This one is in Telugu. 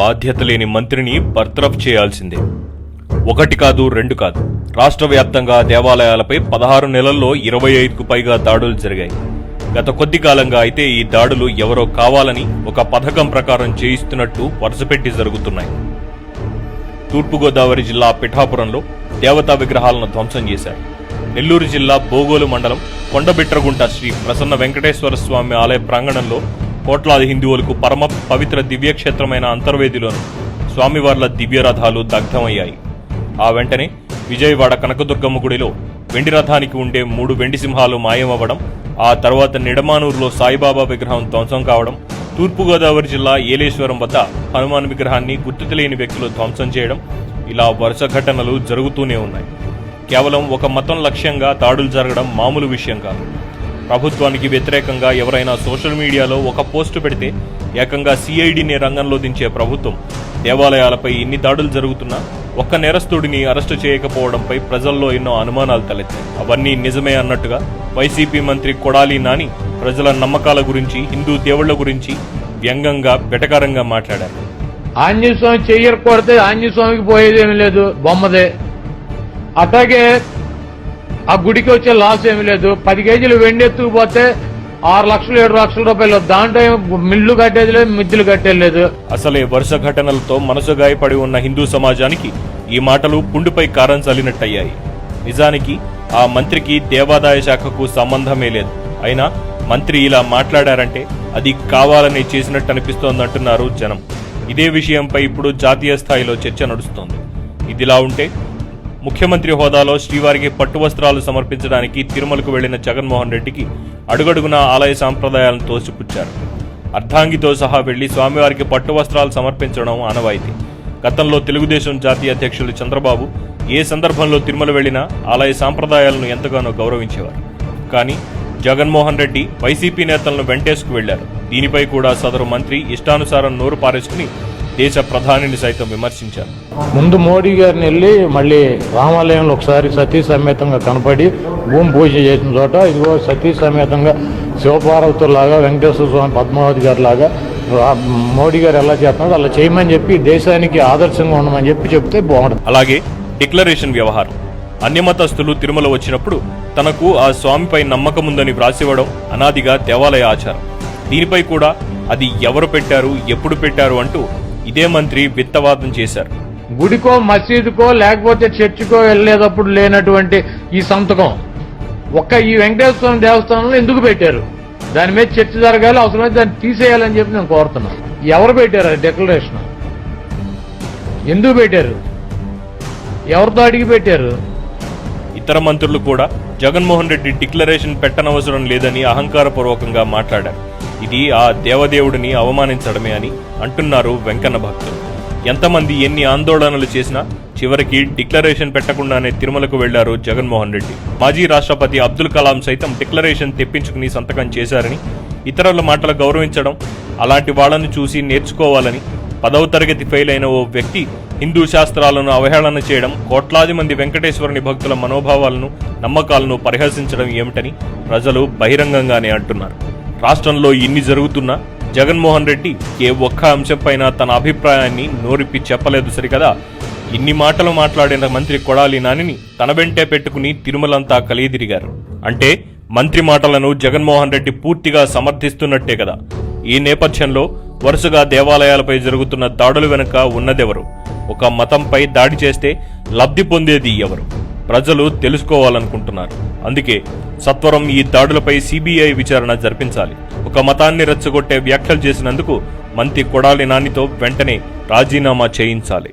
బాధ్యత లేని మంత్రిని బర్తరఫ్ చేయాల్సిందే. ఒకటి కాదు, రెండు కాదు, రాష్ట్ర వ్యాప్తంగా దేవాలయాలపై 16 నెలల్లో 25కు పైగా దాడులు జరిగాయి. గత కొద్ది కాలంగా అయితే ఈ దాడులు ఎవరో కావాలని ఒక పథకం ప్రకారం చేయిస్తున్నట్టు వరుసపెట్టి జరుగుతున్నాయి. తూర్పుగోదావరి జిల్లా పిఠాపురంలో దేవతా విగ్రహాలను ధ్వంసం చేశారు. నెల్లూరు జిల్లా బోగోలు మండలం కొండబిట్రగుంట శ్రీ ప్రసన్న వెంకటేశ్వర స్వామి ఆలయ ప్రాంగణంలో కోట్లాది హిందువులకు పరమ పవిత్ర దివ్యక్షేత్రమైన అంతర్వేదిలోని స్వామివార్ల దివ్యరథాలు దగ్ధమయ్యాయి. ఆ వెంటనే విజయవాడ కనకదుర్గమ్మ గుడిలో వెండి రథానికి ఉండే 3 వెండి సింహాలు మాయమవ్వడం, ఆ తర్వాత నిడమానూరులో సాయిబాబా విగ్రహం ధ్వంసం కావడం, తూర్పుగోదావరి జిల్లా ఏలేశ్వరం వద్ద హనుమాన్ విగ్రహాన్ని గుర్తు తెలియని వ్యక్తులు ధ్వంసం చేయడం, ఇలా వరుస ఘటనలు జరుగుతూనే ఉన్నాయి. కేవలం ఒక మతం లక్ష్యంగా దాడులు జరగడం మామూలు విషయం కాదు. ప్రభుత్వానికి వ్యతిరేకంగా ఎవరైనా సోషల్ మీడియాలో ఒక పోస్టు పెడితే ఏకంగా సిఐడిని రంగంలో దించే ప్రభుత్వం దేవాలయాలపై ఇన్ని దాడులు జరుగుతున్నా ఒక్క నేరస్తుడిని అరెస్టు చేయకపోవడంపై ప్రజల్లో ఎన్నో అనుమానాలు తలెత్తాయి. అవన్నీ నిజమే అన్నట్టుగా వైసీపీ మంత్రి కొడాలి నాని ప్రజల నమ్మకాల గురించి, హిందూ దేవుళ్ల గురించి వ్యంగ్యంగా వెటకారంగా మాట్లాడారు. ఆంజనేయ స్వామి చెయ్యకపోతే ఆంజనేయ స్వామికి పోయేదేమీ లేదు, బొమ్మదే. అట్లాగే ఆ గుడికి వచ్చే లాస్ ఏమీ లేదు. 10 కేజీలు వెండి ఎత్తుకుపోతే 6 లక్షలు 7 లక్షల రూపాయలు, దాంట్లో మిల్లు కట్టేది లేదు, మిద్దులు కట్టేది లేదు. అసలే వరుస ఘటనలతో మనసు గాయపడి ఉన్న హిందూ సమాజానికి ఈ మాటలు పుండుపై కారం చల్లినట్టయ్యాయి. నిజానికి ఆ మంత్రికి దేవాదాయ శాఖకు సంబంధమే లేదు. అయినా మంత్రి ఇలా మాట్లాడారంటే అది కావాలని చేసినట్టు అనిపిస్తోందంటున్నారు జనం. ఇదే విషయంపై ఇప్పుడు జాతీయ స్థాయిలో చర్చ నడుస్తోంది. ఇదిలా ఉంటే ముఖ్యమంత్రి హోదాలో శ్రీవారికి పట్టు వస్త్రాలు సమర్పించడానికి తిరుమలకు వెళ్లిన జగన్మోహన్ రెడ్డికి అడుగడుగునా ఆలయ సాంప్రదాయాలను తోసిపుచ్చారు. అర్ధాంగితో సహా వెళ్లి స్వామివారికి పట్టు వస్త్రాలు సమర్పించడం ఆనవాయితీ. గతంలో తెలుగుదేశం జాతీయ అధ్యక్షులు చంద్రబాబు ఏ సందర్భంలో తిరుమల వెళ్లినా ఆలయ సాంప్రదాయాలను ఎంతగానో గౌరవించేవారు. కానీ జగన్మోహన్ రెడ్డి వైసీపీ నేతలను వెంటేసుకు వెళ్లారు. దీనిపై కూడా సదరు మంత్రి ఇష్టానుసారం నోరు పారేసుకుని దేశ ప్రధానిని సైతం విమర్శించారు. ముందు మోడీ గారిని వెళ్ళి మళ్ళీ రామాలయంలో ఒకసారి సతీ సమేతంగా కనపడి భూమి పూజ చేసిన చోట ఇదిగో సతీ సమేతంగా శివపార్వతులాగా వెంకటేశ్వర స్వామి పద్మావతి గారి లాగా మోడీ గారు ఎలా చేస్తున్నారో అలా చేయమని చెప్పి దేశానికి ఆదర్శంగా ఉండమని చెప్తే బాగుంటుంది. అలాగే డిక్లరేషన్ వ్యవహారం. అన్యమతస్థులు తిరుమల వచ్చినప్పుడు తనకు ఆ స్వామిపై నమ్మకం ఉందని వ్రాసివ్వడం అనాదిగా దేవాలయ ఆచారం. దీనిపై కూడా అది ఎవరు పెట్టారు, ఎప్పుడు పెట్టారు అంటూ ఇదే మంత్రి విత్తవాదం చేశారు. గుడికో మసీదుకో లేకపోతే చర్చికో వెళ్లేటప్పుడు లేనటువంటి ఈ సంతకం ఈ వెంకటేశ్వర స్వామి దేవస్థానంలో ఎందుకు పెట్టారు? దాని మీద చర్చ జరగాలి, అవసరమైతే దాన్ని తీసేయాలని చెప్పి నేను కోరుతున్నాను. ఎవరు పెట్టారు అది డిక్లరేషన్? ఎందుకు పెట్టారు? ఎవరితో అడిగి పెట్టారు? ఇతర మంత్రులు కూడా జగన్మోహన్ రెడ్డి డిక్లరేషన్ పెట్టనవసరం లేదని అహంకారపూర్వకంగా మాట్లాడారు. ఇది ఆ దేవదేవుడిని అవమానించడమే అని అంటున్నారు వెంకన్న భక్తులు. ఎంతమంది ఎన్ని ఆందోళనలు చేసినా చివరికి డిక్లరేషన్ పెట్టకుండానే తిరుమలకు వెళ్లారు జగన్మోహన్ రెడ్డి. మాజీ రాష్ట్రపతి అబ్దుల్ కలాం సైతం డిక్లరేషన్ తెప్పించుకుని సంతకం చేశారని, ఇతరుల మాటలు గౌరవించడం, అలాంటి వాళ్లను చూసి నేర్చుకోవాలని 10వ తరగతి ఫెయిల్ అయిన ఓ వ్యక్తి హిందూ శాస్త్రాలను అవహేళన చేయడం, కోట్లాది మంది వెంకటేశ్వరుని భక్తుల మనోభావాలను, నమ్మకాలను పరిహసించడం ఏమిటని ప్రజలు బహిరంగంగానే అంటున్నారు. రాష్ట్రంలో ఇన్ని జరుగుతున్నా జగన్మోహన్ రెడ్డి ఏ ఒక్క అంశంపైన తన అభిప్రాయాన్ని నోరిప్పి చెప్పలేదు సరికదా. ఇన్ని మాటలు మాట్లాడిన మంత్రి కొడాలి నానిని తన వెంటే పెట్టుకుని తిరుమలంతా కలియదిరిగారు. అంటే మంత్రి మాటలను జగన్మోహన్ రెడ్డి పూర్తిగా సమర్థిస్తున్నట్టే కదా. ఈ నేపథ్యంలో వరుసగా దేవాలయాలపై జరుగుతున్న దాడుల వెనుక ఉన్నదెవరు? ఒక మతంపై దాడి చేస్తే లబ్ధి పొందేది ఎవరు? ప్రజలు తెలుసుకోవాలనుకుంటున్నారు. అందుకే సత్వరం ఈ దాడులపై సిబిఐ విచారణ జరిపించాలి. ఒక మతాన్ని రెచ్చగొట్టే వ్యాఖ్యలు చేసినందుకు మంత్రి కొడాలి నానితో వెంటనే రాజీనామా చేయించాలి.